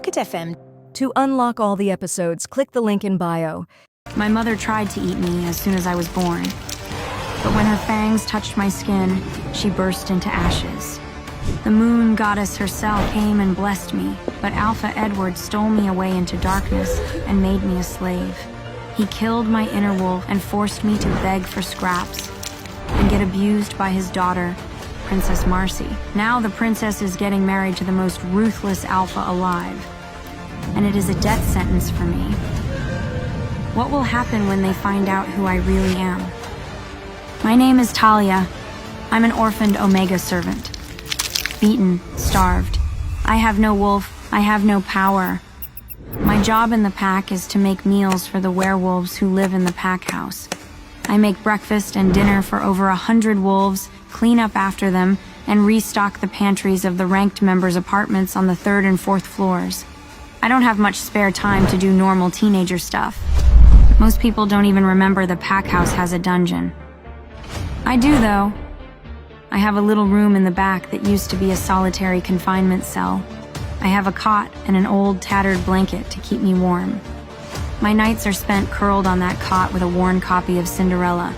Pocket FM. To unlock all the episodes, click the link in bio. My mother tried to eat me as soon as I was born. But when her fangs touched my skin, she burst into ashes. The moon goddess herself came and blessed me, but Alpha Edward stole me away into darkness and made me a slave. He killed my inner wolf and forced me to beg for scraps and get abused by his daughter, Princess Marcy. Now the princess is getting married to the most ruthless alpha alive, and it is a death sentence for me. What will happen when they find out who I really am? My name is Talia. I'm an orphaned Omega servant. Beaten, starved. I have no wolf, I have no power. My job in the pack is to make meals for the werewolves who live in the pack house. I make breakfast and dinner for over 100 wolves, clean up after them, and restock the pantries of the ranked members' apartments on the 3rd and 4th floors. I don't have much spare time to do normal teenager stuff. Most people don't even remember the pack house has a dungeon. I do, though. I have a little room in the back that used to be a solitary confinement cell. I have a cot and an old, tattered blanket to keep me warm. My nights are spent curled on that cot with a worn copy of Cinderella,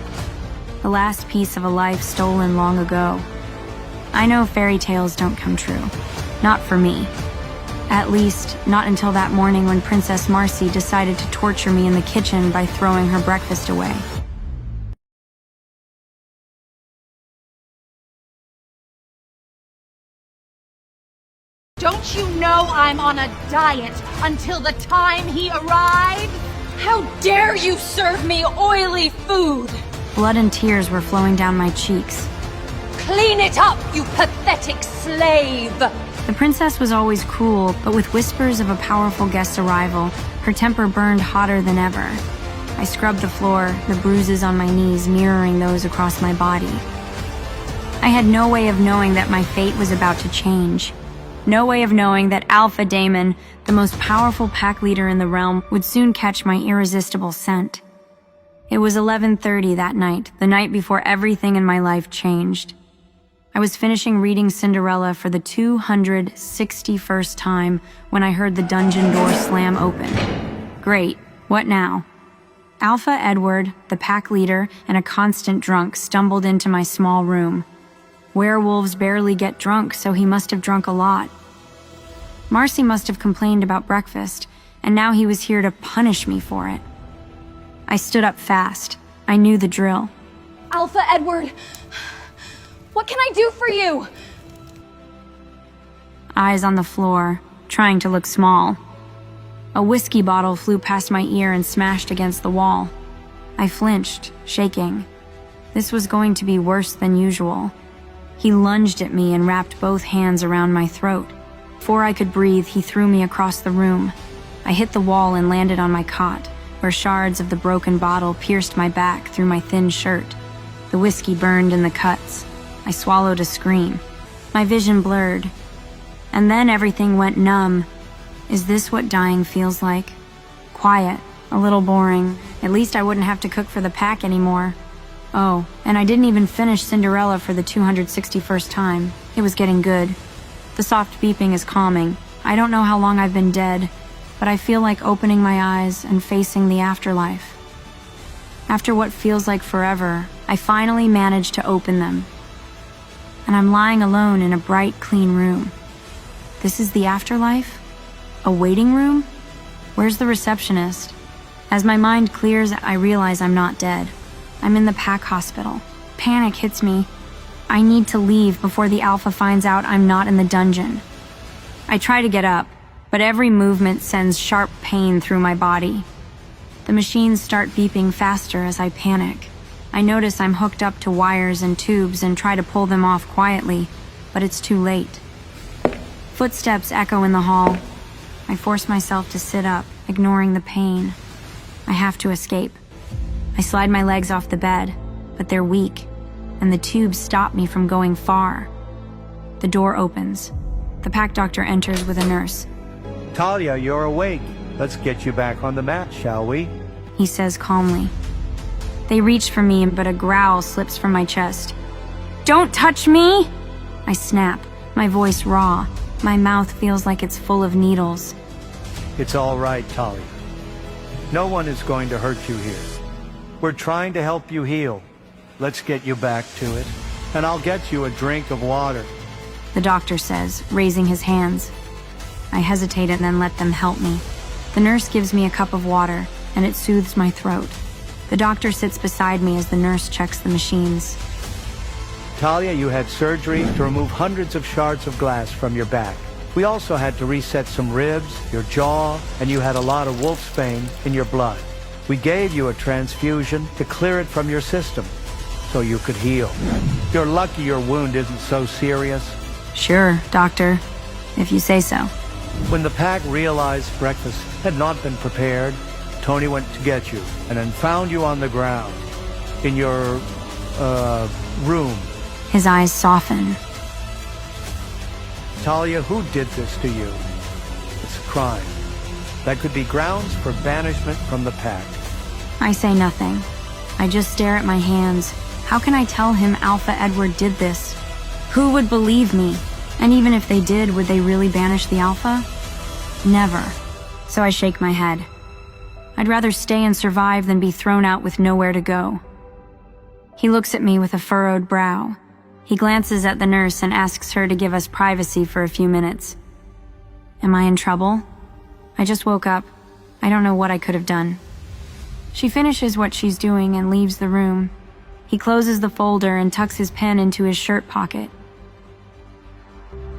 the last piece of a life stolen long ago. I know fairy tales don't come true. Not for me. At least, not until that morning when Princess Marcy decided to torture me in the kitchen by throwing her breakfast away. Don't you know I'm on a diet until the time he arrives? How dare you serve me oily food? Blood and tears were flowing down my cheeks. Clean it up, you pathetic slave! The princess was always cruel, but with whispers of a powerful guest's arrival, her temper burned hotter than ever. I scrubbed the floor, the bruises on my knees mirroring those across my body. I had no way of knowing that my fate was about to change. No way of knowing that Alpha Daemon, the most powerful pack leader in the realm, would soon catch my irresistible scent. It was 11:30 that night, the night before everything in my life changed. I was finishing reading Cinderella for the 261st time when I heard the dungeon door slam open. Great, what now? Alpha Edward, the pack leader and a constant drunk, stumbled into my small room. Werewolves barely get drunk, so he must have drunk a lot. Marcy must have complained about breakfast, and now he was here to punish me for it. I stood up fast. I knew the drill. Alpha Edward, what can I do for you? Eyes on the floor, trying to look small. A whiskey bottle flew past my ear and smashed against the wall. I flinched, shaking. This was going to be worse than usual. He lunged at me and wrapped both hands around my throat. Before I could breathe, he threw me across the room. I hit the wall and landed on my cot, where shards of the broken bottle pierced my back through my thin shirt. The whiskey burned in the cuts. I swallowed a scream. My vision blurred. And then everything went numb. Is this what dying feels like? Quiet, a little boring. At least I wouldn't have to cook for the pack anymore. Oh, and I didn't even finish Cinderella for the 261st time. It was getting good. The soft beeping is calming. I don't know how long I've been dead, but I feel like opening my eyes and facing the afterlife. After what feels like forever, I finally managed to open them. And I'm lying alone in a bright, clean room. This is the afterlife? A waiting room? Where's the receptionist? As my mind clears, I realize I'm not dead. I'm in the pack hospital. Panic hits me. I need to leave before the Alpha finds out I'm not in the dungeon. I try to get up, but every movement sends sharp pain through my body. The machines start beeping faster as I panic. I notice I'm hooked up to wires and tubes and try to pull them off quietly, but it's too late. Footsteps echo in the hall. I force myself to sit up, ignoring the pain. I have to escape. I slide my legs off the bed, but they're weak, and the tubes stop me from going far. The door opens. The pack doctor enters with a nurse. Talia, you're awake. Let's get you back on the mat, shall we? He says calmly. They reach for me, but a growl slips from my chest. Don't touch me! I snap, my voice raw. My mouth feels like it's full of needles. It's all right, Talia. No one is going to hurt you here. We're trying to help you heal. Let's get you back to it, and I'll get you a drink of water. The doctor says, raising his hands. I hesitate and then let them help me. The nurse gives me a cup of water, and it soothes my throat. The doctor sits beside me as the nurse checks the machines. Talia, you had surgery to remove hundreds of shards of glass from your back. We also had to reset some ribs, your jaw, and you had a lot of wolfsbane in your blood. We gave you a transfusion to clear it from your system, so you could heal. You're lucky your wound isn't so serious. Sure, doctor, if you say so. When the pack realized breakfast had not been prepared, Tony went to get you and then found you on the ground in your, room. His eyes soften. Talia, who did this to you? It's a crime. That could be grounds for banishment from the pack. I say nothing. I just stare at my hands. How can I tell him Alpha Edward did this? Who would believe me? And even if they did, would they really banish the Alpha? Never. So I shake my head. I'd rather stay and survive than be thrown out with nowhere to go. He looks at me with a furrowed brow. He glances at the nurse and asks her to give us privacy for a few minutes. Am I in trouble? I just woke up. I don't know what I could have done. She finishes what she's doing and leaves the room. He closes the folder and tucks his pen into his shirt pocket.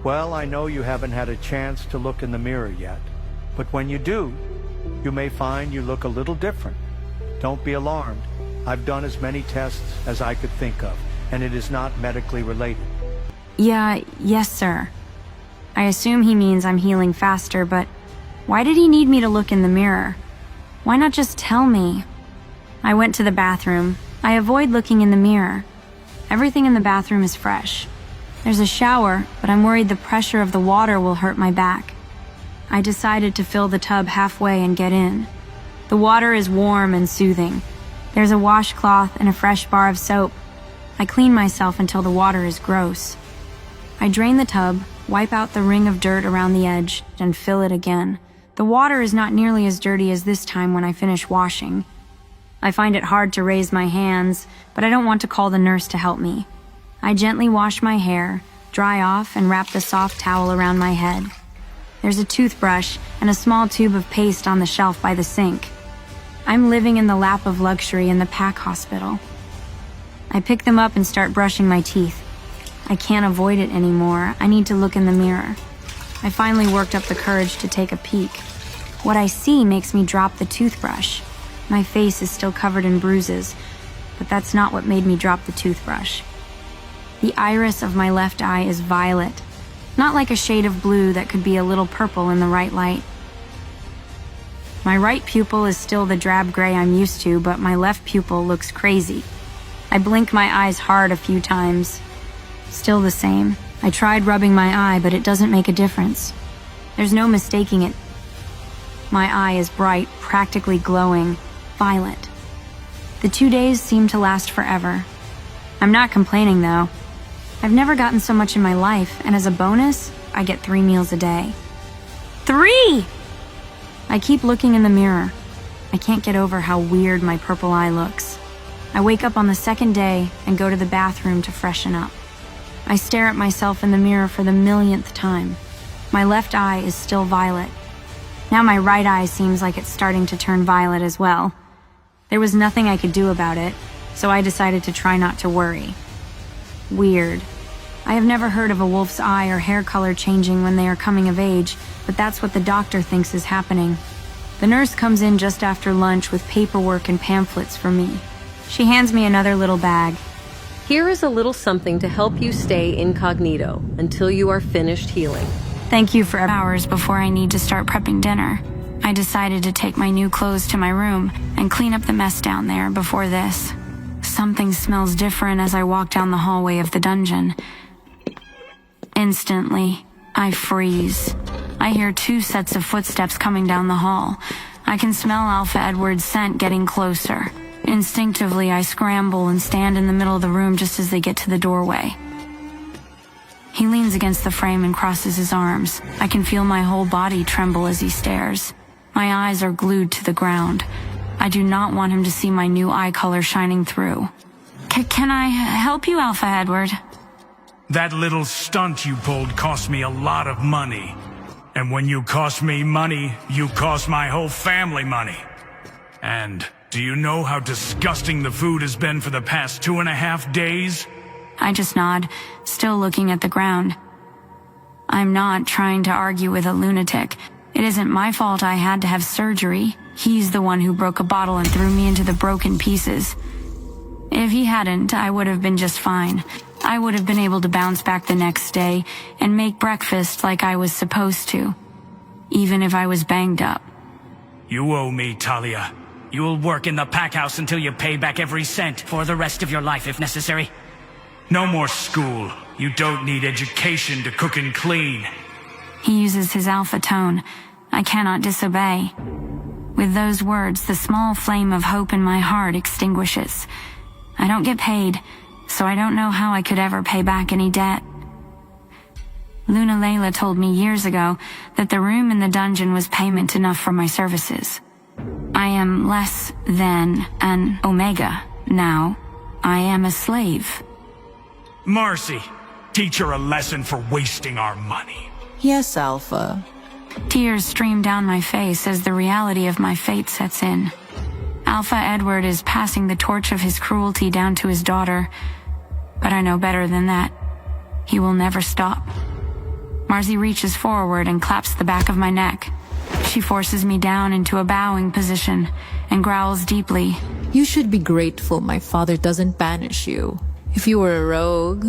Well, I know you haven't had a chance to look in the mirror yet, but when you do, you may find you look a little different. Don't be alarmed. I've done as many tests as I could think of, and it is not medically related. Yes, sir. I assume he means I'm healing faster, but why did he need me to look in the mirror? Why not just tell me? I went to the bathroom. I avoid looking in the mirror. Everything in the bathroom is fresh. There's a shower, but I'm worried the pressure of the water will hurt my back. I decided to fill the tub halfway and get in. The water is warm and soothing. There's a washcloth and a fresh bar of soap. I clean myself until the water is gross. I drain the tub, wipe out the ring of dirt around the edge, and fill it again. The water is not nearly as dirty as this time when I finish washing. I find it hard to raise my hands, but I don't want to call the nurse to help me. I gently wash my hair, dry off, and wrap the soft towel around my head. There's a toothbrush and a small tube of paste on the shelf by the sink. I'm living in the lap of luxury in the pack hospital. I pick them up and start brushing my teeth. I can't avoid it anymore. I need to look in the mirror. I finally worked up the courage to take a peek. What I see makes me drop the toothbrush. My face is still covered in bruises, but that's not what made me drop the toothbrush. The iris of my left eye is violet, not like a shade of blue that could be a little purple in the right light. My right pupil is still the drab gray I'm used to, but my left pupil looks crazy. I blink my eyes hard a few times. Still the same. I tried rubbing my eye, but it doesn't make a difference. There's no mistaking it. My eye is bright, practically glowing, violet. The 2 days seem to last forever. I'm not complaining, though. I've never gotten so much in my life, and as a bonus, I get 3 meals a day. 3! I keep looking in the mirror. I can't get over how weird my purple eye looks. I wake up on the second day and go to the bathroom to freshen up. I stare at myself in the mirror for the millionth time. My left eye is still violet. Now my right eye seems like it's starting to turn violet as well. There was nothing I could do about it, so I decided to try not to worry. Weird. I have never heard of a wolf's eye or hair color changing when they are coming of age, but that's what the doctor thinks is happening. The nurse comes in just after lunch with paperwork and pamphlets for me. She hands me another little bag. Here is a little something to help you stay incognito until you are finished healing. Thank you for hours before I need to start prepping dinner. I decided to take my new clothes to my room and clean up the mess down there before this. Something smells different as I walk down the hallway of the dungeon. Instantly, I freeze. I hear 2 sets of footsteps coming down the hall. I can smell Alpha Edward's scent getting closer. Instinctively, I scramble and stand in the middle of the room just as they get to the doorway. He leans against the frame and crosses his arms. I can feel my whole body tremble as he stares. My eyes are glued to the ground. I do not want him to see my new eye color shining through. Can I help you, Alpha Edward? That little stunt you pulled cost me a lot of money. And when you cost me money, you cost my whole family money. And do you know how disgusting the food has been for the past 2.5 days? I just nod, still looking at the ground. I'm not trying to argue with a lunatic. It isn't my fault I had to have surgery. He's the one who broke a bottle and threw me into the broken pieces. If he hadn't, I would have been just fine. I would have been able to bounce back the next day and make breakfast like I was supposed to, even if I was banged up. You owe me, Talia. You will work in the pack house until you pay back every cent for the rest of your life if necessary. No more school. You don't need education to cook and clean. He uses his alpha tone. I cannot disobey. With those words, the small flame of hope in my heart extinguishes. I don't get paid, so I don't know how I could ever pay back any debt. Luna Layla told me years ago that the room in the dungeon was payment enough for my services. I am less than an Omega now. I am a slave. Marcy, teach her a lesson for wasting our money. Yes, Alpha. Tears stream down my face as the reality of my fate sets in. Alpha Edward is passing the torch of his cruelty down to his daughter, but I know better than that. He will never stop. Marcy reaches forward and claps the back of my neck. She forces me down into a bowing position and growls deeply. You should be grateful my father doesn't banish you. If you were a rogue,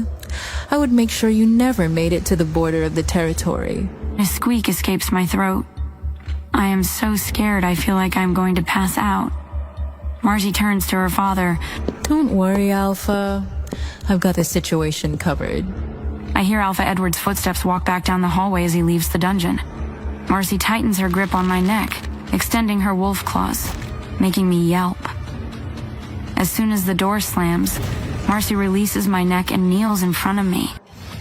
I would make sure you never made it to the border of the territory. A squeak escapes my throat. I am so scared I feel like I'm going to pass out. Marcy turns to her father. Don't worry, Alpha. I've got the situation covered. I hear Alpha Edward's footsteps walk back down the hallway as he leaves the dungeon. Marcy tightens her grip on my neck, extending her wolf claws, making me yelp. As soon as the door slams, Marcy releases my neck and kneels in front of me.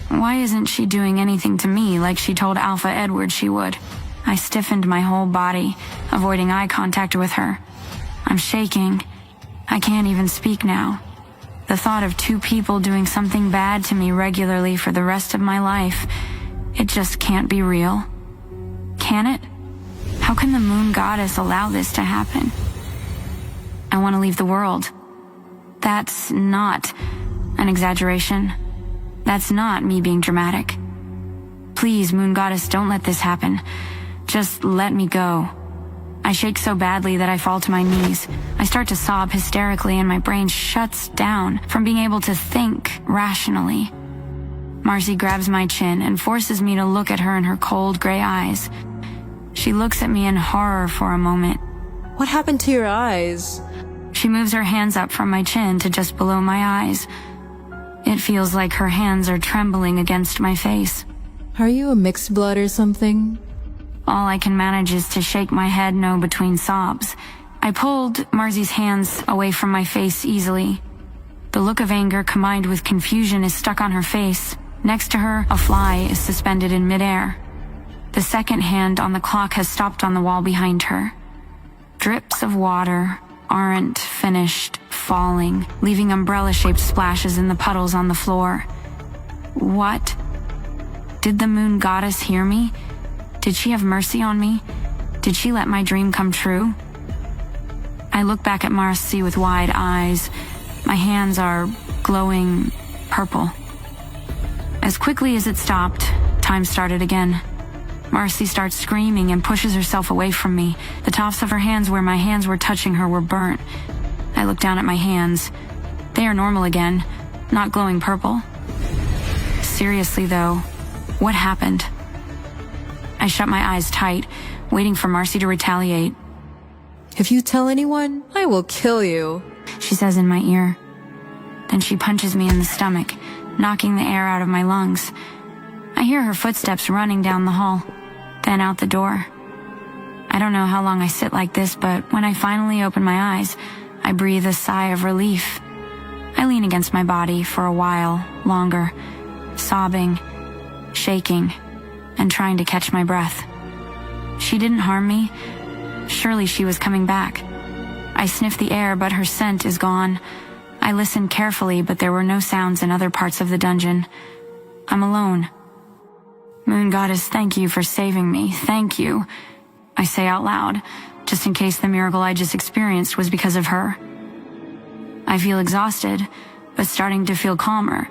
Why isn't she doing anything to me like she told Alpha Edward she would? I stiffened my whole body, avoiding eye contact with her. I'm shaking. I can't even speak now. The thought of two people doing something bad to me regularly for the rest of my life, it just can't be real. Can it? How can the moon goddess allow this to happen? I want to leave the world. That's not an exaggeration. That's not me being dramatic. Please, moon goddess, don't let this happen. Just let me go. I shake so badly that I fall to my knees. I start to sob hysterically and my brain shuts down from being able to think rationally. Marcy grabs my chin and forces me to look at her in her cold gray eyes. She looks at me in horror for a moment. What happened to your eyes? She moves her hands up from my chin to just below my eyes. It feels like her hands are trembling against my face. Are you a mixed blood or something? All I can manage is to shake my head no between sobs. I pulled Marcy's hands away from my face easily. The look of anger combined with confusion is stuck on her face. Next to her, a fly is suspended in midair. The second hand on the clock has stopped on the wall behind her. Drips of water aren't finished falling, leaving umbrella-shaped splashes in the puddles on the floor. What? Did the moon goddess hear me? Did she have mercy on me? Did she let my dream come true? I look back at Marcy with wide eyes. My hands are glowing purple. As quickly as it stopped, time started again. Marcy starts screaming and pushes herself away from me. The tops of her hands where my hands were touching her were burnt. I look down at my hands. They are normal again, not glowing purple. Seriously though, what happened? I shut my eyes tight, waiting for Marcy to retaliate. If you tell anyone, I will kill you, she says in my ear. Then she punches me in the stomach, knocking the air out of my lungs. I hear her footsteps running down the hall, then out the door. I don't know how long I sit like this, but when I finally open my eyes, I breathe a sigh of relief. I lean against my body for a while longer, sobbing, shaking, and trying to catch my breath. She didn't harm me. Surely she was coming back. I sniffed the air, but her scent is gone. I listened carefully, but there were no sounds in other parts of the dungeon. I'm alone. Moon Goddess, thank you for saving me. Thank you. I say out loud, just in case the miracle I just experienced was because of her. I feel exhausted, but starting to feel calmer.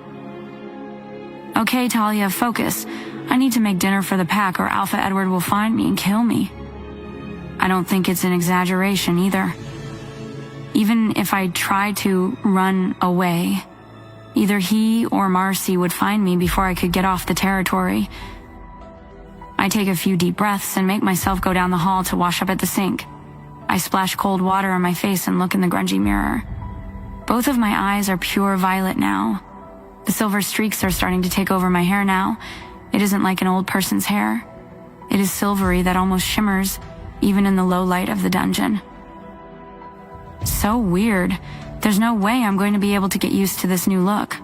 Okay, Talia, focus. I need to make dinner for the pack or Alpha Edward will find me and kill me. I don't think it's an exaggeration either. Even if I try to run away, either he or Marcy would find me before I could get off the territory. I take a few deep breaths and make myself go down the hall to wash up at the sink. I splash cold water on my face and look in the grungy mirror. Both of my eyes are pure violet now. The silver streaks are starting to take over my hair now. It isn't like an old person's hair. It is silvery that almost shimmers, even in the low light of the dungeon. So weird. There's no way I'm going to be able to get used to this new look.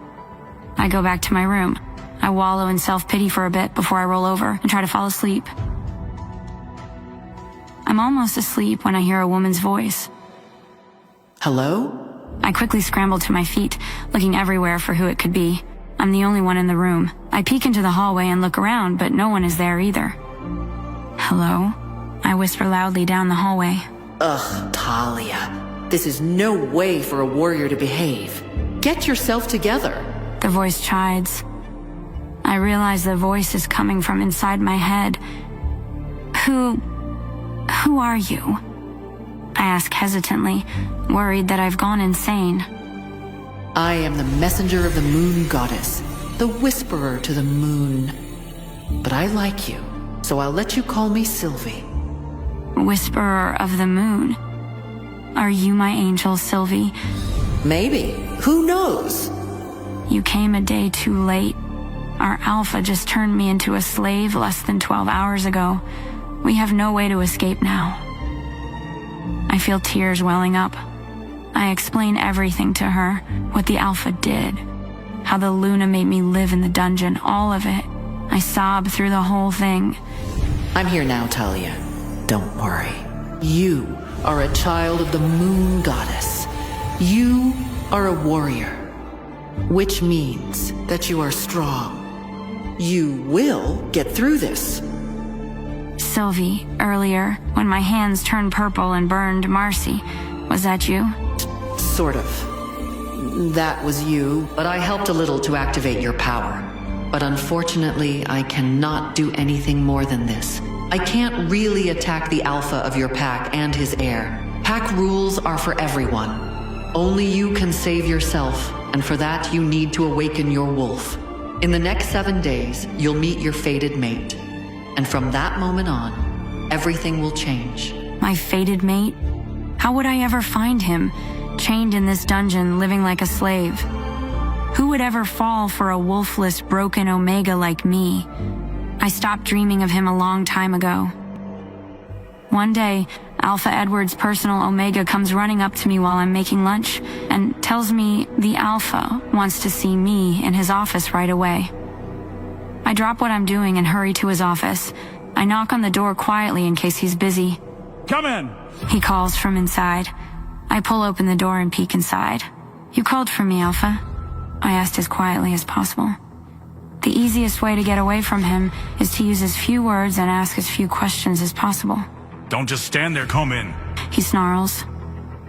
I go back to my room. I wallow in self-pity for a bit before I roll over and try to fall asleep. I'm almost asleep when I hear a woman's voice. Hello? I quickly scramble to my feet, looking everywhere for who it could be. I'm the only one in the room. I peek into the hallway and look around, but no one is there either. Hello? I whisper loudly down the hallway. Ugh, Talia. This is no way for a warrior to behave. Get yourself together. The voice chides. I realize the voice is coming from inside my head. Who are you? I ask hesitantly, worried that I've gone insane. I am the messenger of the Moon Goddess, the whisperer to the moon. But I like you, so I'll let you call me Sylvie. Whisperer of the moon. Are you my angel, Sylvie? Maybe. Who knows? You came a day too late. Our Alpha just turned me into a slave less than 12 hours ago. We have no way to escape now. I feel tears welling up. I explain everything to her, what the Alpha did, how the Luna made me live in the dungeon, all of it. I sob through the whole thing. I'm here now, Talia. Don't worry. You are a child of the Moon Goddess. You are a warrior, which means that you are strong. You will get through this. Sylvie, earlier, when my hands turned purple and burned Marcy, was that you? Sort of. That was you, but I helped a little to activate your power. But unfortunately, I cannot do anything more than this. I can't really attack the Alpha of your pack and his heir. Pack rules are for everyone. Only you can save yourself, and for that you need to awaken your wolf. In the next 7 days, you'll meet your fated mate. And from that moment on, everything will change. My fated mate? How would I ever find him, chained in this dungeon, living like a slave? Who would ever fall for a wolfless, broken Omega like me? I stopped dreaming of him a long time ago. One day, Alpha Edward's personal Omega comes running up to me while I'm making lunch and tells me the Alpha wants to see me in his office right away. I drop what I'm doing and hurry to his office. I knock on the door quietly in case he's busy. Come in! He calls from inside. I pull open the door and peek inside. You called for me, Alpha? I asked as quietly as possible. The easiest way to get away from him is to use as few words and ask as few questions as possible. Don't just stand there, come in. He snarls.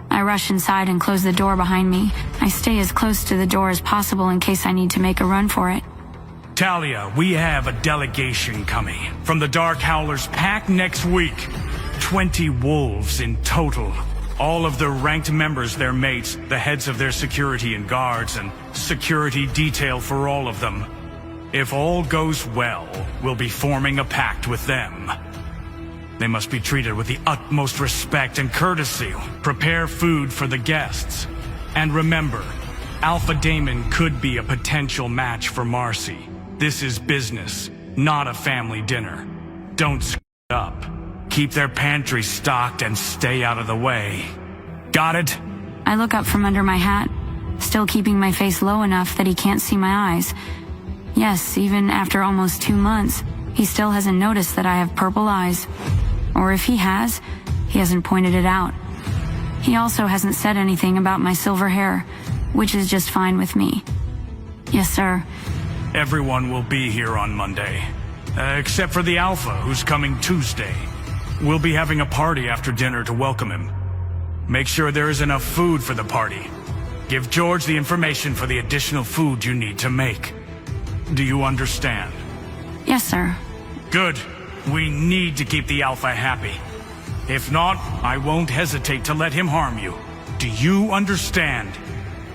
I rush inside and close the door behind me. I stay as close to the door as possible in case I need to make a run for it. Talia, we have a delegation coming from the Dark Howlers pack next week. 20 wolves in total. All of the ranked members, their mates, the heads of their security and guards, and security detail for all of them. If all goes well, we'll be forming a pact with them. They must be treated with the utmost respect and courtesy. Prepare food for the guests. And remember, Alpha Daemon could be a potential match for Marcy. This is business, not a family dinner. Don't screw it up. Keep their pantry stocked and stay out of the way. Got it? I look up from under my hat, still keeping my face low enough that he can't see my eyes. Yes, even after almost 2 months, he still hasn't noticed that I have purple eyes. Or if he has, He hasn't pointed it out. He also hasn't said anything about my silver hair, which is just fine with me. Yes, sir. Everyone will be here on Monday, except for the Alpha, who's coming Tuesday. We'll be having a party after dinner to welcome him. Make sure there is enough food for the party. Give George the information for the additional food you need to make. Do you understand? Yes, sir. Good. We need to keep the Alpha happy. If not, I won't hesitate to let him harm you. Do you understand?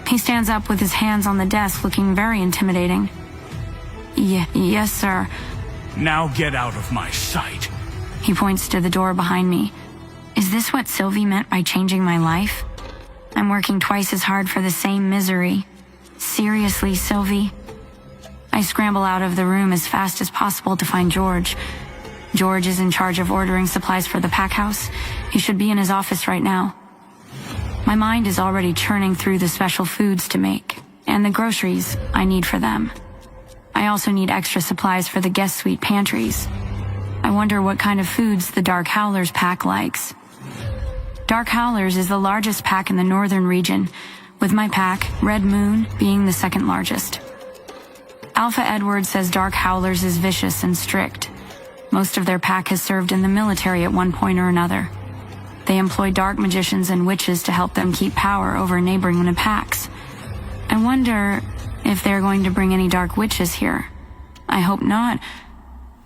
He stands up with his hands on the desk, looking very intimidating. Yes, sir. Now get out of my sight. He points to the door behind me. Is this what Sylvie meant by changing my life? I'm working twice as hard for the same misery. Seriously, Sylvie? I scramble out of the room as fast as possible to find George. George is in charge of ordering supplies for the pack house. He should be in his office right now. My mind is already churning through the special foods to make, and the groceries I need for them. I also need extra supplies for the guest suite pantries. I wonder what kind of foods the Dark Howlers pack likes. Dark Howlers is the largest pack in the northern region, with my pack, Red Moon, being the second largest. Alpha Edward says Dark Howlers is vicious and strict. Most of their pack has served in the military at one point or another. They employ dark magicians and witches to help them keep power over neighboring packs. I wonder if they're going to bring any dark witches here. I hope not.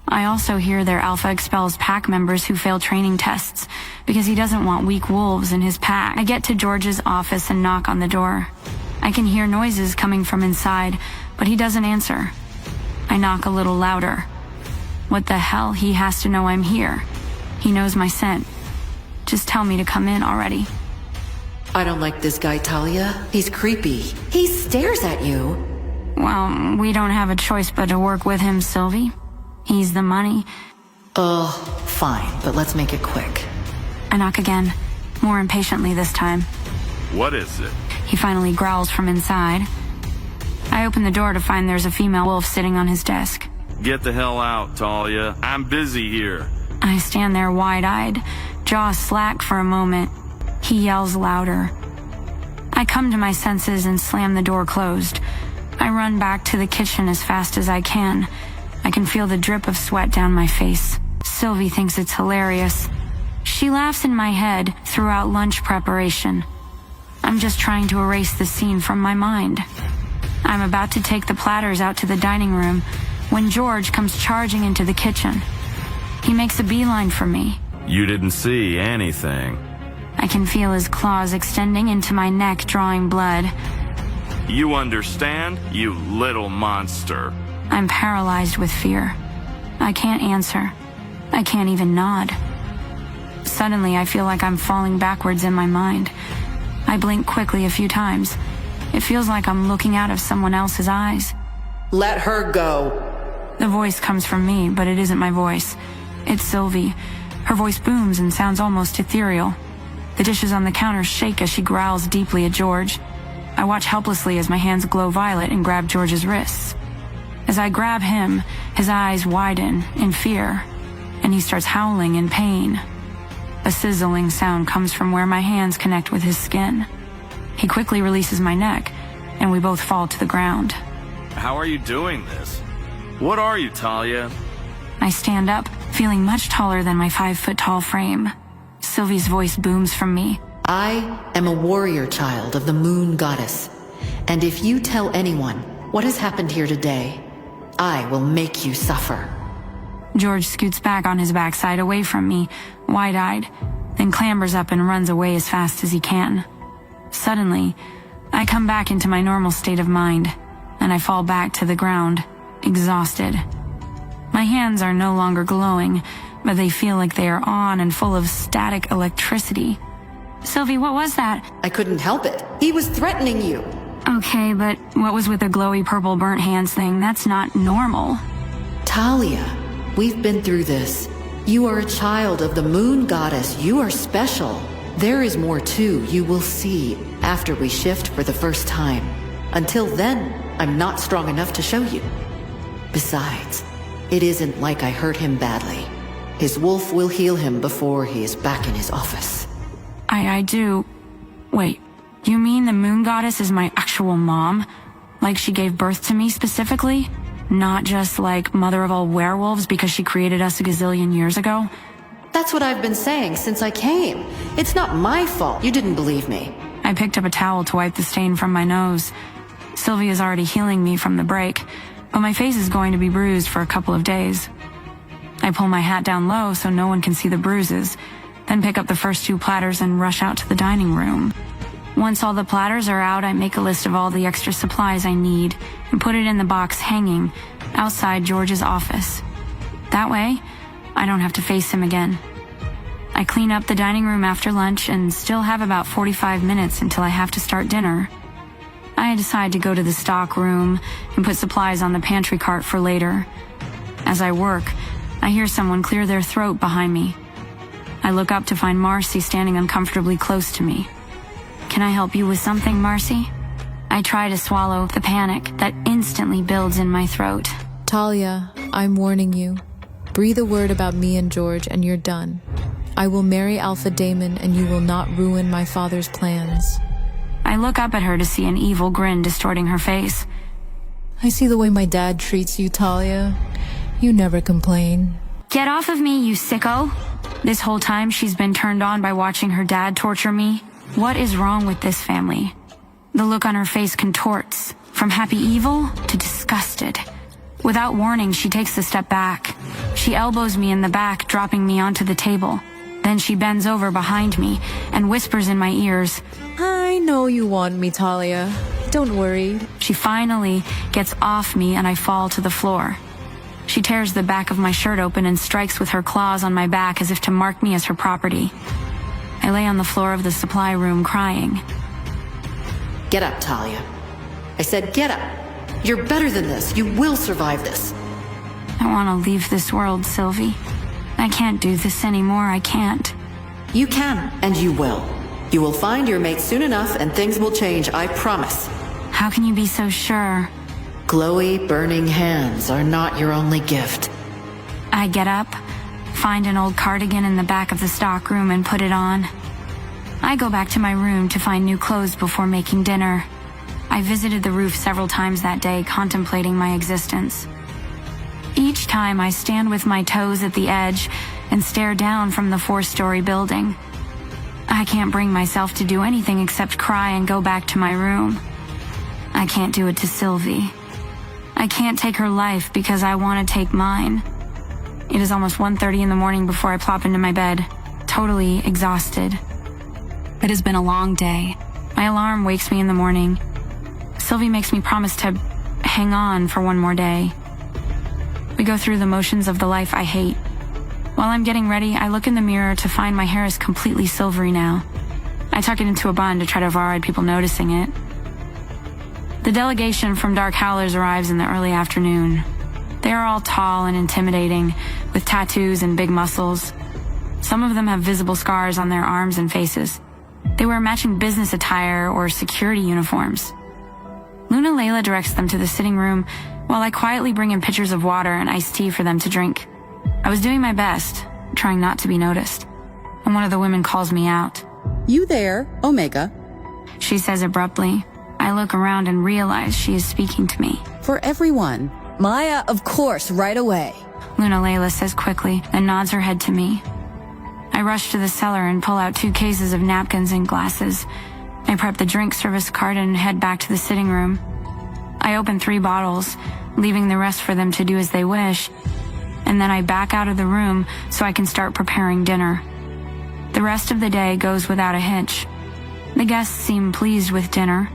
I also hear their Alpha expels pack members who fail training tests because he doesn't want weak wolves in his pack. I get to George's office and knock on the door. I can hear noises coming from inside, but he doesn't answer. I knock a little louder. What the hell? He has to know I'm here. He knows my scent. Just tell me to come in already. I don't like this guy, Talia. He's creepy. He stares at you. Well, we don't have a choice but to work with him, Sylvie. He's the money. Fine, but let's make it quick. I knock again, more impatiently this time. What is it? He finally growls from inside. I open the door to find there's a female wolf sitting on his desk. Get the hell out, Talia. I'm busy here. I stand there wide-eyed, jaw slack for a moment. He yells louder. I come to my senses and slam the door closed. I run back to the kitchen as fast as I can. I can feel the drip of sweat down my face. Sylvie thinks it's hilarious. She laughs in my head throughout lunch preparation. I'm just trying to erase the scene from my mind. I'm about to take the platters out to the dining room when George comes charging into the kitchen. He makes a beeline for me. You didn't see anything. I can feel his claws extending into my neck, drawing blood. You understand, you little monster? I'm paralyzed with fear. I can't answer. I can't even nod. Suddenly, I feel like I'm falling backwards in my mind. I blink quickly a few times. It feels like I'm looking out of someone else's eyes. Let her go. The voice comes from me, but it isn't my voice. It's Sylvie. Her voice booms and sounds almost ethereal. The dishes on the counter shake as she growls deeply at George. I watch helplessly as my hands glow violet and grab George's wrists. As I grab him, his eyes widen in fear, and he starts howling in pain. A sizzling sound comes from where my hands connect with his skin. He quickly releases my neck, and we both fall to the ground. How are you doing this? What are you, Talia? I stand up, feeling much taller than my 5-foot-tall frame. Sylvie's voice booms from me. I am a warrior child of the moon goddess. And if you tell anyone what has happened here today, I will make you suffer. George scoots back on his backside away from me, wide-eyed, then clambers up and runs away as fast as he can. Suddenly, I come back into my normal state of mind, and I fall back to the ground, exhausted. My hands are no longer glowing, but they feel like they are on and full of static electricity. Sylvie, what was that? I couldn't help it. He was threatening you. Okay, but what was with the glowy purple burnt hands thing? That's not normal. Talia, we've been through this. You are a child of the moon goddess. You are special. There is more too, you will see, after we shift for the first time. Until then, I'm not strong enough to show you. Besides, it isn't like I hurt him badly. His wolf will heal him before he is back in his office. I do. Wait, you mean the moon goddess is my actual mom? Like she gave birth to me specifically? Not just like mother of all werewolves because she created us a gazillion years ago? That's what I've been saying since I came. It's not my fault you didn't believe me. I picked up a towel to wipe the stain from my nose. Sylvia's already healing me from the break, but my face is going to be bruised for a couple of days. I pull my hat down low so no one can see the bruises, then pick up the first 2 platters and rush out to the dining room. Once all the platters are out, I make a list of all the extra supplies I need and put it in the box hanging outside George's office. That way, I don't have to face him again. I clean up the dining room after lunch and still have about 45 minutes until I have to start dinner. I decide to go to the stock room and put supplies on the pantry cart for later. As I work, I hear someone clear their throat behind me. I look up to find Marcy standing uncomfortably close to me. "Can I help you with something, Marcy?" I try to swallow the panic that instantly builds in my throat. Talia, I'm warning you. Breathe a word about me and George and you're done. I will marry Alpha Damon and you will not ruin my father's plans. I look up at her to see an evil grin distorting her face. I see the way my dad treats you, Talia. You never complain. "Get off of me, you sicko!" This whole time she's been turned on by watching her dad torture me. What is wrong with this family? The look on her face contorts, from happy evil to disgusted. Without warning, she takes a step back. She elbows me in the back, dropping me onto the table. Then she bends over behind me and whispers in my ears, I know you want me, Talia. Don't worry. She finally gets off me and I fall to the floor. She tears the back of my shirt open and strikes with her claws on my back as if to mark me as her property. I lay on the floor of the supply room crying. Get up, Talia. I said get up. You're better than this. You will survive this. I want to leave this world, Sylvie. I can't do this anymore. I can't. You can, and you will. You will find your mate soon enough and things will change, I promise. How can you be so sure? Glowy, burning hands are not your only gift. I get up, find an old cardigan in the back of the stock room and put it on. I go back to my room to find new clothes before making dinner. I visited the roof several times that day, contemplating my existence. Each time I stand with my toes at the edge and stare down from the 4-story building. I can't bring myself to do anything except cry and go back to my room. I can't do it to Sylvie. I can't take her life because I want to take mine. It is almost 1:30 in the morning before I plop into my bed, totally exhausted. It has been a long day. My alarm wakes me in the morning. Sylvie makes me promise to hang on for one more day. We go through the motions of the life I hate. While I'm getting ready, I look in the mirror to find my hair is completely silvery now. I tuck it into a bun to try to avoid people noticing it. The delegation from Dark Howlers arrives in the early afternoon. They are all tall and intimidating, with tattoos and big muscles. Some of them have visible scars on their arms and faces. They wear matching business attire or security uniforms. Luna Layla directs them to the sitting room while I quietly bring in pitchers of water and iced tea for them to drink. I was doing my best, trying not to be noticed, and one of the women calls me out. You there, Omega? She says abruptly. I look around and realize she is speaking to me. For everyone. Maya, of course, right away. Luna Layla says quickly, then nods her head to me. I rush to the cellar and pull out 2 cases of napkins and glasses. I prep the drink service cart and head back to the sitting room. I open 3 bottles, leaving the rest for them to do as they wish, and then I back out of the room so I can start preparing dinner. The rest of the day goes without a hitch. The guests seem pleased with dinner.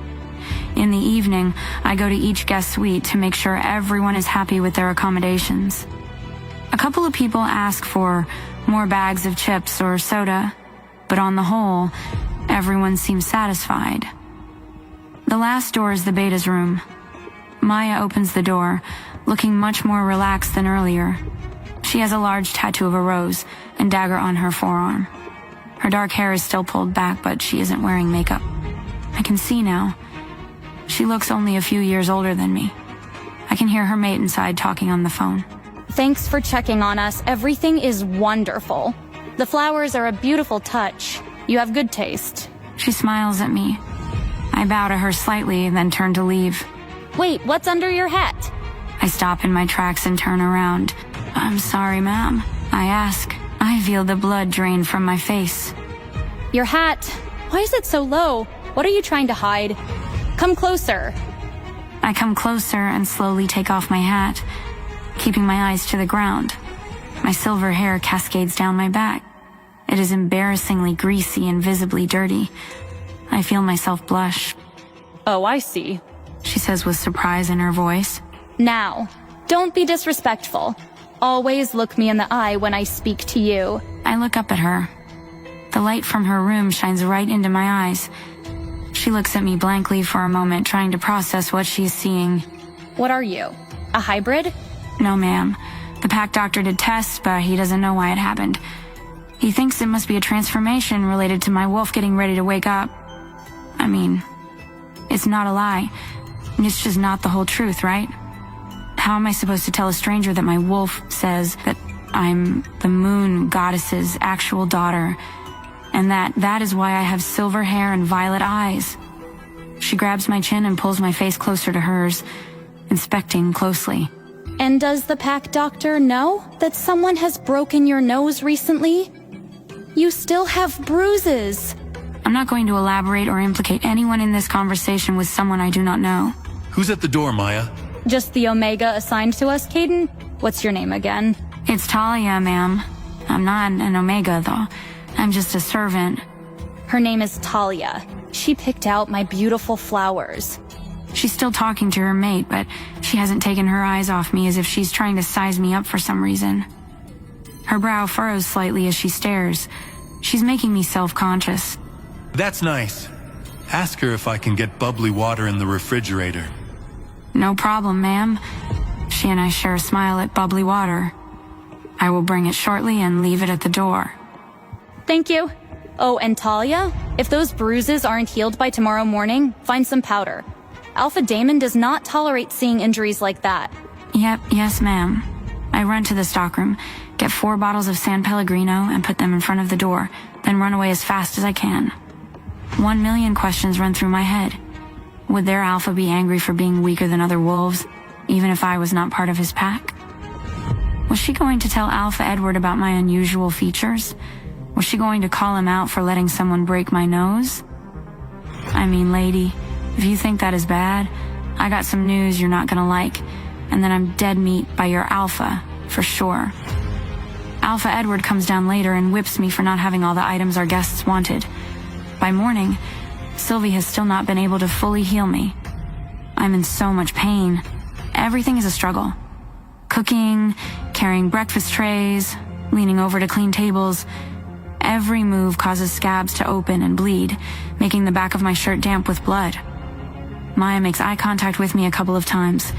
In the evening, I go to each guest suite to make sure everyone is happy with their accommodations. A couple of people ask for more bags of chips or soda, but on the whole, everyone seems satisfied. The last door is the beta's room. Maya opens the door, looking much more relaxed than earlier. She has a large tattoo of a rose and dagger on her forearm. Her dark hair is still pulled back, but she isn't wearing makeup. I can see now. She looks only a few years older than me. I can hear her mate inside talking on the phone. Thanks for checking on us. Everything is wonderful. The flowers are a beautiful touch. You have good taste. She smiles at me. I bow to her slightly, then turn to leave. Wait, what's under your hat? I stop in my tracks and turn around. I'm sorry, ma'am. I ask. I feel the blood drain from my face. Your hat. Why is it so low? What are you trying to hide? Come closer. I come closer and slowly take off my hat, keeping my eyes to the ground. My silver hair cascades down my back. It is embarrassingly greasy and visibly dirty. I feel myself blush. Oh, I see. She says with surprise in her voice. Now, don't be disrespectful. Always look me in the eye when I speak to you. I look up at her. The light from her room shines right into my eyes. She looks at me blankly for a moment, trying to process what she is seeing. What are you? A hybrid? No, ma'am. The pack doctor did tests, but he doesn't know why it happened. He thinks it must be a transformation related to my wolf getting ready to wake up. I mean, it's not a lie. It's just not the whole truth, right? How am I supposed to tell a stranger that my wolf says that I'm the moon goddess's actual daughter, and that is why I have silver hair and violet eyes? She grabs my chin and pulls my face closer to hers, inspecting closely. And does the pack doctor know that someone has broken your nose recently? You still have bruises. I'm not going to elaborate or implicate anyone in this conversation with someone I do not know. Who's at the door, Maya? Just the Omega assigned to us, Caden? What's your name again? It's Talia, ma'am. I'm not an Omega, though. I'm just a servant. Her name is Talia. She picked out my beautiful flowers. She's still talking to her mate, but she hasn't taken her eyes off me, as if she's trying to size me up for some reason. Her brow furrows slightly as she stares. She's making me self-conscious. That's nice. Ask her if I can get bubbly water in the refrigerator. No problem, ma'am. She and I share a smile at bubbly water. I will bring it shortly and leave it at the door. Thank you. Oh, and Talia, if those bruises aren't healed by tomorrow morning, find some powder. Alpha Damon does not tolerate seeing injuries like that. Yep, yes, ma'am. I run to the stockroom, get 4 bottles of San Pellegrino and put them in front of the door, then run away as fast as I can. 1 million questions run through my head. Would their Alpha be angry for being weaker than other wolves, even if I was not part of his pack? Was she going to tell Alpha Edward about my unusual features? Was she going to call him out for letting someone break my nose? I mean, lady, if you think that is bad, I got some news you're not gonna like, and then I'm dead meat by your Alpha, for sure. Alpha Edward comes down later and whips me for not having all the items our guests wanted. By morning, Sylvie has still not been able to fully heal me. I'm in so much pain. Everything is a struggle. Cooking, carrying breakfast trays, leaning over to clean tables. Every move causes scabs to open and bleed, making the back of my shirt damp with blood. Maya makes eye contact with me a couple of times.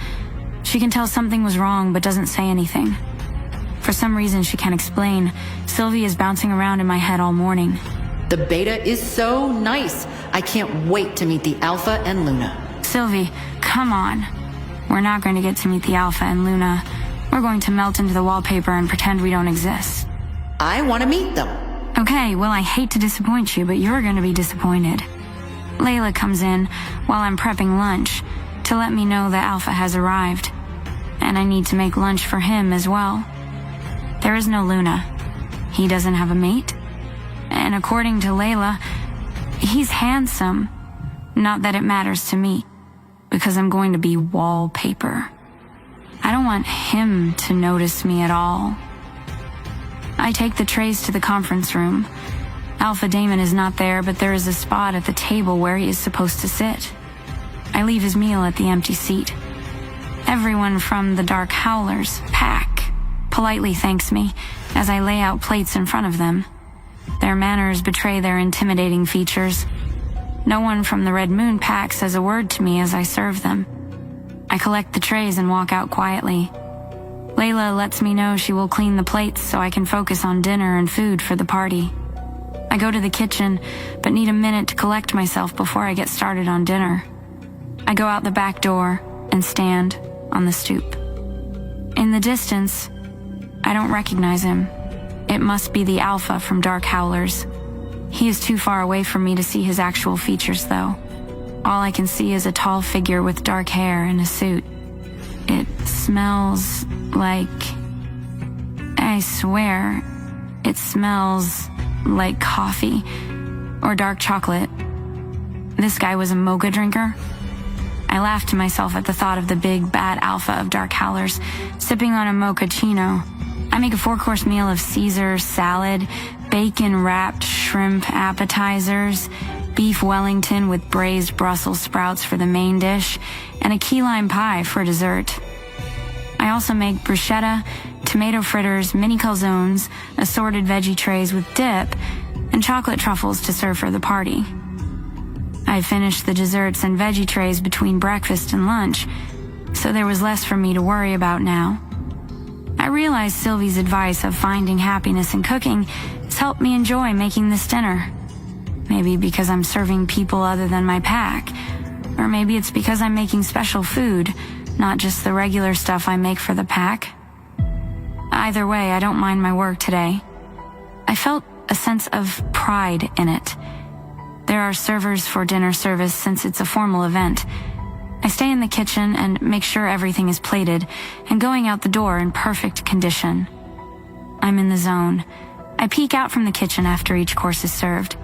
She can tell something was wrong but doesn't say anything. For some reason she can't explain, Sylvie is bouncing around in my head all morning. The beta is so nice. I can't wait to meet the Alpha and Luna. Sylvie, come on. We're not going to get to meet the Alpha and Luna. We're going to melt into the wallpaper and pretend we don't exist. I want to meet them. Okay, well, I hate to disappoint you, but you're going to be disappointed. Layla comes in while I'm prepping lunch to let me know that Alpha has arrived, and I need to make lunch for him as well. There is no Luna. He doesn't have a mate. And according to Layla, he's handsome. Not that it matters to me, because I'm going to be wallpaper. I don't want him to notice me at all. I take the trays to the conference room. Alpha Damon is not there, but there is a spot at the table where he is supposed to sit. I leave his meal at the empty seat. Everyone from the Dark Howlers pack politely thanks me as I lay out plates in front of them. Their manners betray their intimidating features. No one from the Red Moon pack says a word to me as I serve them. I collect the trays and walk out quietly. Layla lets me know she will clean the plates so I can focus on dinner and food for the party. I go to the kitchen, but need a minute to collect myself before I get started on dinner. I go out the back door and stand on the stoop. In the distance, I don't recognize him. It must be the Alpha from Dark Howlers. He is too far away from me to see his actual features, though. All I can see is a tall figure with dark hair and a suit. It smells like... I swear, it smells like coffee or dark chocolate. This guy was a mocha drinker. I laughed to myself at the thought of the big, bad Alpha of Dark Howlers sipping on a mochaccino. I make a 4-course meal of Caesar salad, bacon-wrapped shrimp appetizers, beef Wellington with braised Brussels sprouts for the main dish, and a key lime pie for dessert. I also make bruschetta, tomato fritters, mini calzones, assorted veggie trays with dip, and chocolate truffles to serve for the party. I finished the desserts and veggie trays between breakfast and lunch, so there was less for me to worry about now. I realized Sylvie's advice of finding happiness in cooking has helped me enjoy making this dinner. Maybe because I'm serving people other than my pack, or maybe it's because I'm making special food, not just the regular stuff I make for the pack. Either way, I don't mind my work today. I felt a sense of pride in it. There are servers for dinner service since it's a formal event. I stay in the kitchen and make sure everything is plated and going out the door in perfect condition. I'm in the zone. I peek out from the kitchen after each course is served.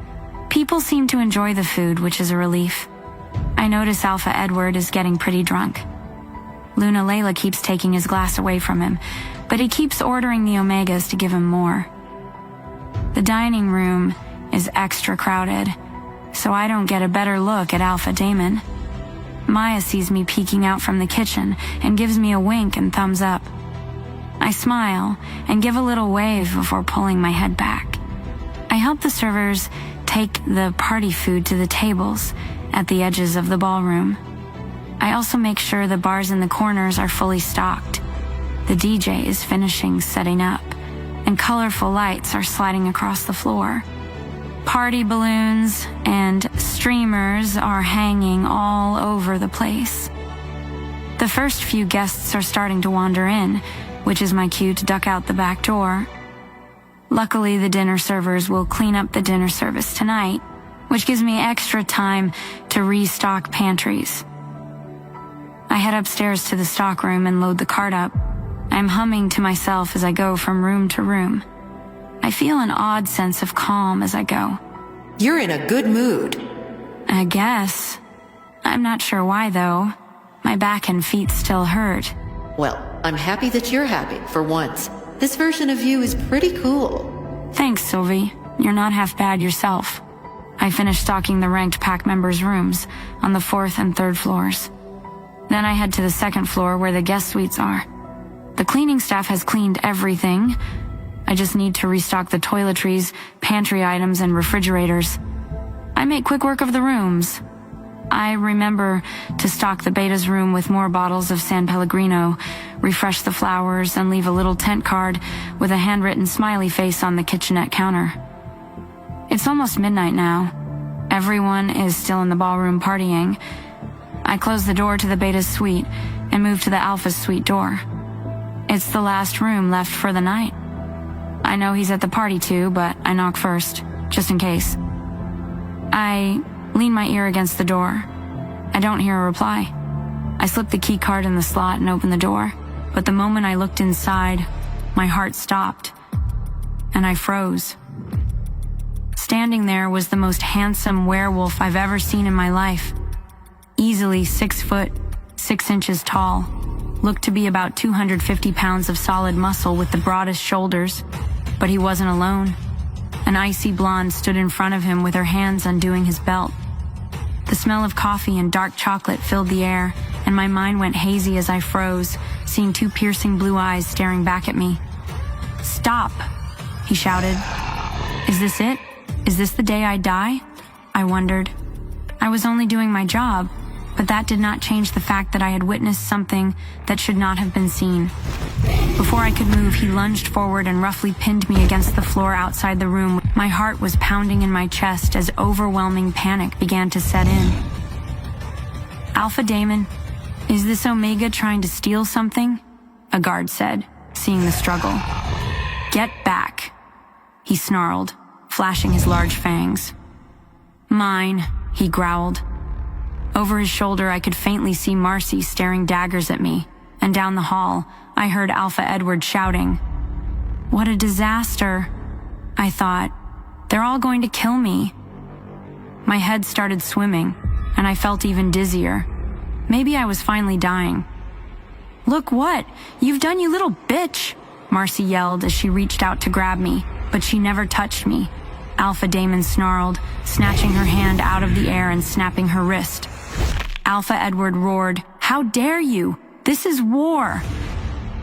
People seem to enjoy the food, which is a relief. I notice Alpha Edward is getting pretty drunk. Luna Layla keeps taking his glass away from him, but he keeps ordering the Omegas to give him more. The dining room is extra crowded, so I don't get a better look at Alpha Damon. Maya sees me peeking out from the kitchen and gives me a wink and thumbs up. I smile and give a little wave before pulling my head back. I help the servers take the party food to the tables at the edges of the ballroom. I also make sure the bars in the corners are fully stocked. The DJ is finishing setting up, and colorful lights are sliding across the floor. Party balloons and streamers are hanging all over the place. The first few guests are starting to wander in, which is my cue to duck out the back door. Luckily, the dinner servers will clean up the dinner service tonight, which gives me extra time to restock pantries. I head upstairs to the stockroom and load the cart up. I'm humming to myself as I go from room to room. I feel an odd sense of calm as I go. You're in a good mood. I guess. I'm not sure why, though. My back and feet still hurt. Well, I'm happy that you're happy, for once. This version of you is pretty cool. Thanks, Sylvie. You're not half bad yourself. I finished stocking the ranked pack members' rooms on the 4th and 3rd floors. Then I head to the 2nd floor where the guest suites are. The cleaning staff has cleaned everything. I just need to restock the toiletries, pantry items, and refrigerators. I make quick work of the rooms. I remember to stock the beta's room with more bottles of San Pellegrino, refresh the flowers, and leave a little tent card with a handwritten smiley face on the kitchenette counter. It's almost midnight now. Everyone is still in the ballroom partying. I close the door to the beta's suite and move to the alpha's suite door. It's the last room left for the night. I know he's at the party too, but I knock first, just in case. I lean my ear against the door. I don't hear a reply. I slip the key card in the slot and open the door, but the moment I looked inside, my heart stopped, and I froze. Standing there was the most handsome werewolf I've ever seen in my life. Easily 6 foot, 6 inches tall, looked to be about 250 pounds of solid muscle with the broadest shoulders, but he wasn't alone. An icy blonde stood in front of him with her hands undoing his belt. The smell of coffee and dark chocolate filled the air, and my mind went hazy as I froze, seeing 2 piercing blue eyes staring back at me. "Stop!" he shouted. "Is this it? Is this the day I die?" I wondered. I was only doing my job, but that did not change the fact that I had witnessed something that should not have been seen. Before I could move, he lunged forward and roughly pinned me against the floor outside the room. My heart was pounding in my chest as overwhelming panic began to set in. "Alpha Damon, is this Omega trying to steal something?" a guard said, seeing the struggle. "Get back," he snarled, flashing his large fangs. "Mine," he growled. Over his shoulder, I could faintly see Marcy staring daggers at me, and down the hall, I heard Alpha Edward shouting. What a disaster, I thought. They're all going to kill me. My head started swimming, and I felt even dizzier. Maybe I was finally dying. "Look what you've done, you little bitch," Marcy yelled as she reached out to grab me, but she never touched me. Alpha Damon snarled, snatching her hand out of the air and snapping her wrist. Alpha Edward roared, "How dare you? This is war!"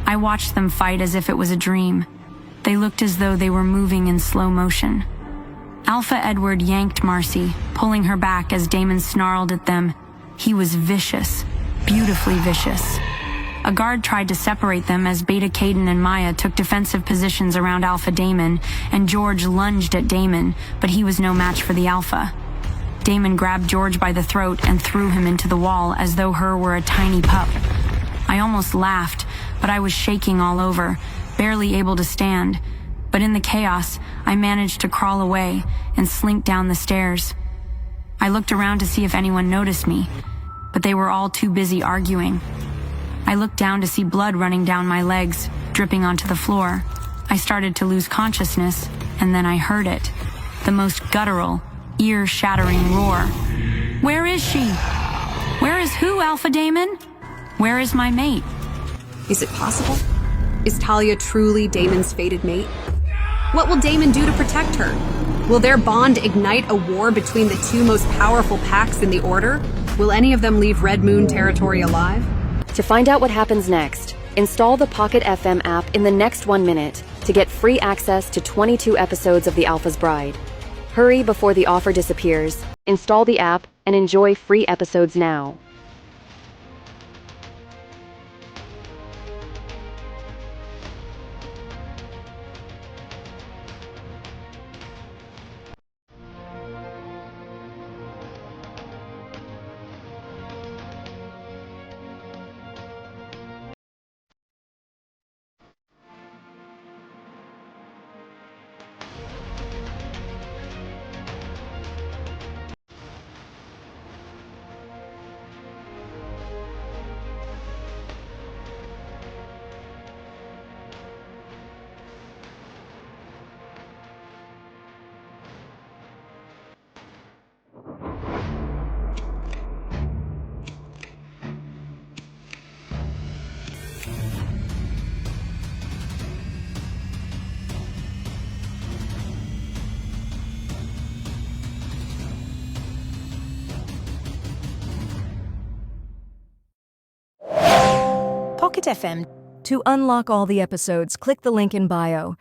I watched them fight as if it was a dream. They looked as though they were moving in slow motion. Alpha Edward yanked Marcy, pulling her back as Damon snarled at them. He was vicious, beautifully vicious. A guard tried to separate them as Beta Caden and Maya took defensive positions around Alpha Damon, and George lunged at Damon, but he was no match for the Alpha. Damon grabbed George by the throat and threw him into the wall as though her were a tiny pup. I almost laughed, but I was shaking all over, barely able to stand. But in the chaos, I managed to crawl away and slink down the stairs. I looked around to see if anyone noticed me, but they were all too busy arguing. I looked down to see blood running down my legs, dripping onto the floor. I started to lose consciousness, and then I heard it. The most guttural, ear-shattering roar. "Where is she? Where is who, Alpha Damon? Where is my mate?" Is it possible? Is Talia truly Damon's fated mate? What will Damon do to protect her? Will their bond ignite a war between the two most powerful packs in the Order? Will any of them leave Red Moon territory alive? To find out what happens next, install the Pocket FM app in the next 1 minute to get free access to 22 episodes of The Alpha's Bride. Hurry before the offer disappears. Install the app and enjoy free episodes now. Pocket FM. To unlock all the episodes, click the link in bio.